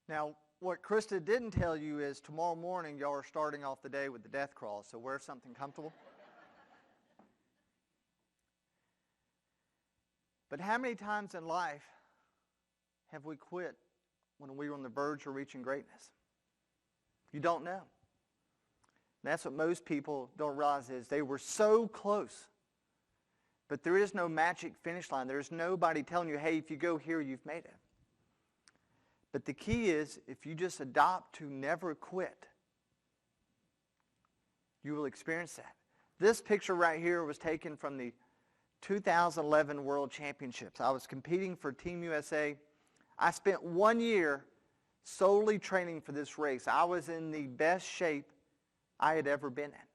Now, what Krista didn't tell you is tomorrow morning y'all are starting off the day with the death crawl, so wear something comfortable. But how many times in life have we quit when we were on the verge of reaching greatness? You don't know. And that's what most people don't realize is they were so close. But there is no magic finish line. There's nobody telling you, hey, if you go here, you've made it. But the key is, if you just adopt to never quit, you will experience that. This picture right here was taken from the 2011 World Championships. I was competing for Team USA. I spent 1 year solely training for this race. I was in the best shape I had ever been in.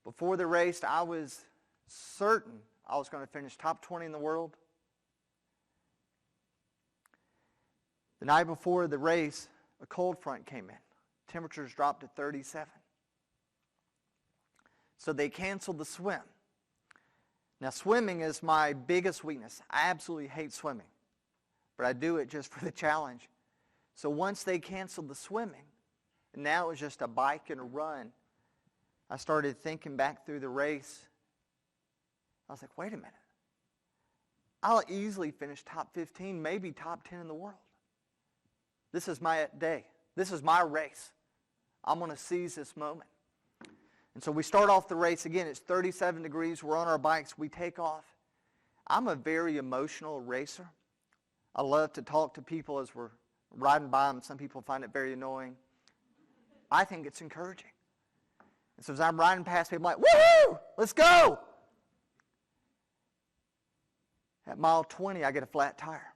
Before the race, I was certain I was going to finish top 20 in the world. The night before the race, a cold front came in. Temperatures dropped to 37. So they canceled the swim. Now, swimming is my biggest weakness. I absolutely hate swimming, but I do it just for the challenge. So once they canceled the swimming, and now it was just a bike and a run, I started thinking back through the race. I was like, wait a minute. I'll easily finish top 15, maybe top 10 in the world. This is my day. This is my race. I'm going to seize this moment. And so we start off the race. Again, it's 37 degrees. We're on our bikes. We take off. I'm a very emotional racer. I love to talk to people as we're riding by them. Some people find it very annoying. I think it's encouraging. And so as I'm riding past people, I'm like, woohoo! Let's go! At mile 20, I get a flat tire.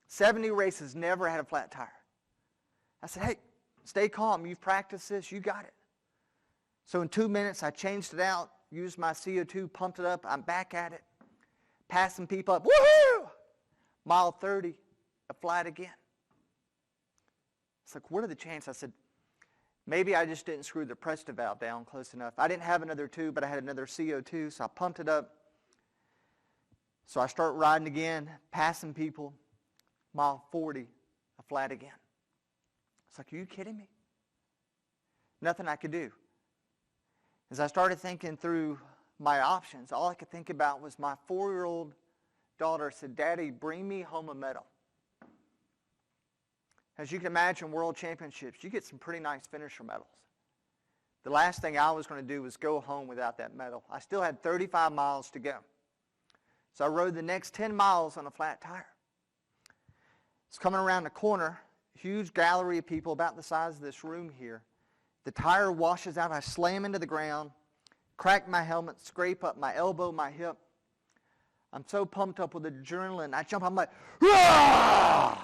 70 races, never had a flat tire. I said, hey, stay calm. You've practiced this. You got it. So in 2 minutes, I changed it out, used my CO2, pumped it up. I'm back at it. Passing people up. Woohoo! Mile 30, a flat again. It's like, what are the chances? I said, maybe I just didn't screw the Presta valve down close enough. I didn't have another tube, but I had another CO2, so I pumped it up. So I start riding again, passing people. Mile 40, a flat again. It's like, are you kidding me? Nothing I could do. As I started thinking through my options, all I could think about was my 4-year-old daughter said, Daddy, bring me home a medal. As you can imagine, World Championships, you get some pretty nice finisher medals. The last thing I was going to do was go home without that medal. I still had 35 miles to go. So I rode the next 10 miles on a flat tire. It's coming around the corner, huge gallery of people about the size of this room here. The tire washes out. I slam into the ground, crack my helmet, scrape up my elbow, my hip. I'm so pumped up with adrenaline. I jump. I'm like, Rah!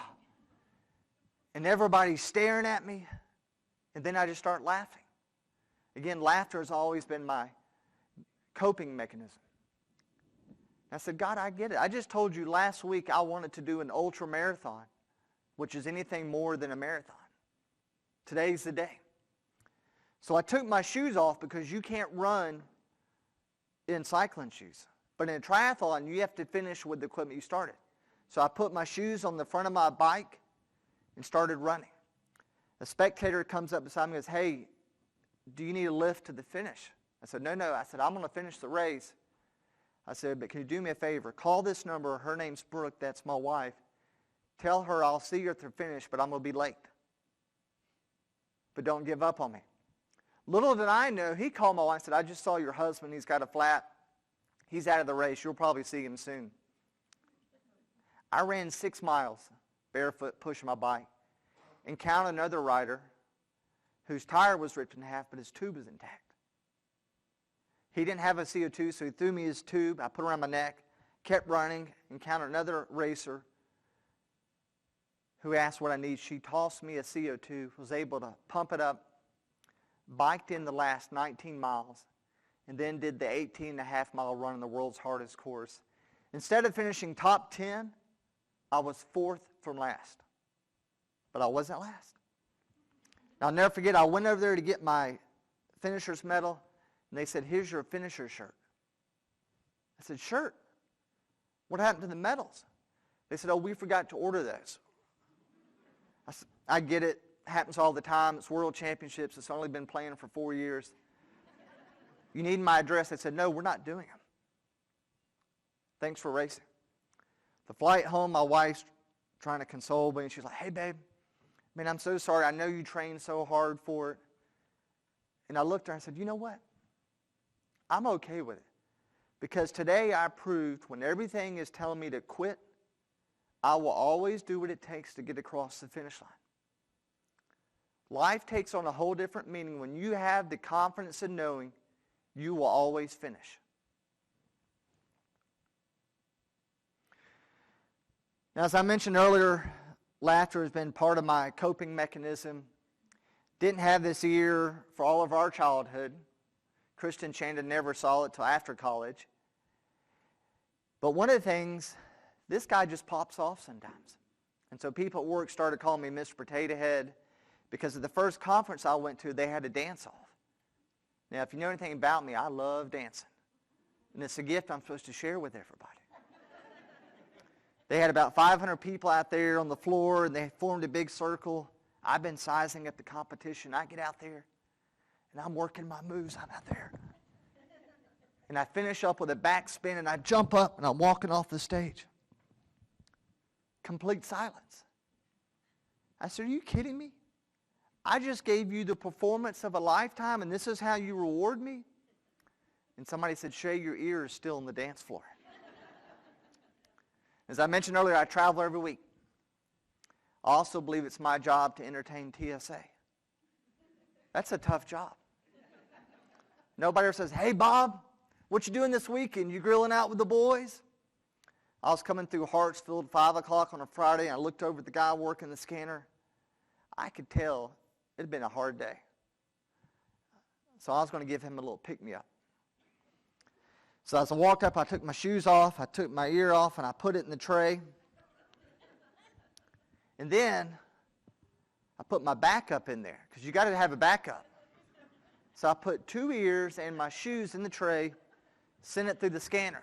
And everybody's staring at me. And then I just start laughing. Again, laughter has always been my coping mechanism. I said, God, I get it. I just told you last week I wanted to do an ultra marathon, which is anything more than a marathon. Today's the day. So I took my shoes off because you can't run in cycling shoes. But in a triathlon, you have to finish with the equipment you started. So I put my shoes on the front of my bike and started running. A spectator comes up beside me and goes, hey, do you need a lift to the finish? I said, no. I said, I'm going to finish the race. I said, but can you do me a favor? Call this number. Her name's Brooke. That's my wife. Tell her I'll see her at the finish, but I'm going to be late. But don't give up on me. Little did I know, he called my wife and said, I just saw your husband. He's got a flat. He's out of the race. You'll probably see him soon. I ran 6 miles barefoot, pushing my bike, encountered another rider whose tire was ripped in half, but his tube was intact. He didn't have a CO2, so he threw me his tube. I put it around my neck, kept running, encountered another racer who asked what I need. She tossed me a CO2, was able to pump it up, biked in the last 19 miles, and then did the 18.5-mile run in the world's hardest course. Instead of finishing top 10, I was 4th from last. But I wasn't last. Now, I'll never forget, I went over there to get my finisher's medal, and they said, here's your finisher's shirt. I said, shirt? What happened to the medals? They said, oh, we forgot to order those. I get it. Happens all the time. It's world championships. It's only been playing for 4 years. You need my address? They said, no, we're not doing them. Thanks for racing. The flight home, my wife's trying to console me, and she's like, hey, babe, man, I'm so sorry. I know you trained so hard for it. And I looked at her and I said, you know what? I'm okay with it. Because today I proved when everything is telling me to quit, I will always do what it takes to get across the finish line. Life takes on a whole different meaning when you have the confidence in knowing you will always finish. Now, as I mentioned earlier, laughter has been part of my coping mechanism. Didn't have this ear for all of our childhood. Kristen and Shanda never saw it till after college. But one of the things, this guy just pops off sometimes. And so people at work started calling me Mr. Potato Head because at the first conference I went to, they had a dance-off. Now, if you know anything about me, I love dancing. And it's a gift I'm supposed to share with everybody. They had about 500 people out there on the floor, and they formed a big circle. I've been sizing up the competition. I get out there, and I'm working my moves. I'm out there. And I finish up with a back spin, and I jump up, and I'm walking off the stage. Complete silence. I said, are you kidding me? I just gave you the performance of a lifetime, and this is how you reward me? And somebody said, Shay, your ear is still on the dance floor. As I mentioned earlier, I travel every week. I also believe it's my job to entertain TSA. That's a tough job. Nobody ever says, hey, Bob, what you doing this weekend? You grilling out with the boys? I was coming through Hartsfield 5 o'clock on a Friday, and I looked over at the guy working the scanner. I could tell it had been a hard day. So I was going to give him a little pick-me-up. So as I walked up, I took my shoes off, I took my ear off, and I put it in the tray. And then I put my backup in there, because you got to have a backup. So I put 2 ears and my shoes in the tray, sent it through the scanner.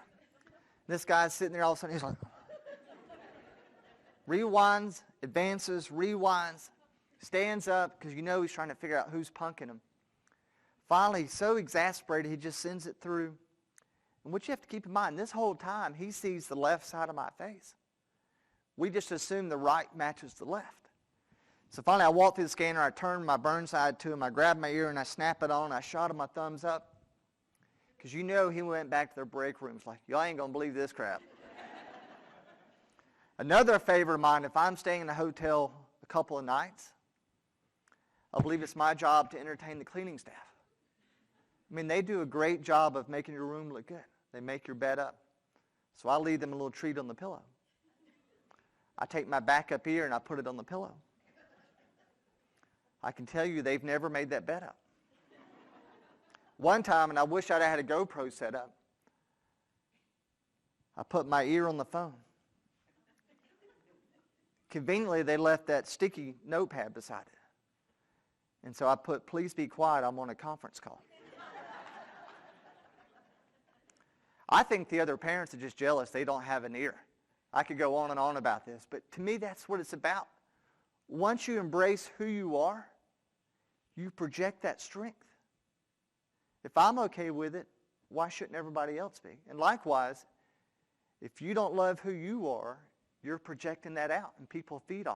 This guy's sitting there all of a sudden, he's like, rewinds, advances, rewinds, stands up, because you know he's trying to figure out who's punking him. Finally, he's so exasperated, he just sends it through. And what you have to keep in mind, this whole time, he sees the left side of my face. We just assume the right matches the left. So finally, I walked through the scanner, I turned my burn side to him, I grabbed my ear and I snapped it on, I shot him my thumbs up. Because you know he went back to their break rooms like, y'all ain't going to believe this crap. Another favor of mine, if I'm staying in a hotel a couple of nights, I believe it's my job to entertain the cleaning staff. I mean, they do a great job of making your room look good. They make your bed up. So I leave them a little treat on the pillow. I take my backup ear and I put it on the pillow. I can tell you they've never made that bed up. One time, and I wish I'd had a GoPro set up, I put my ear on the phone. Conveniently, they left that sticky notepad beside it. And so I put, please be quiet, I'm on a conference call. I think the other parents are just jealous they don't have an ear. I could go on and on about this, but to me that's what it's about. Once you embrace who you are, you project that strength. If I'm okay with it, why shouldn't everybody else be? And likewise, if you don't love who you are, you're projecting that out, and people feed off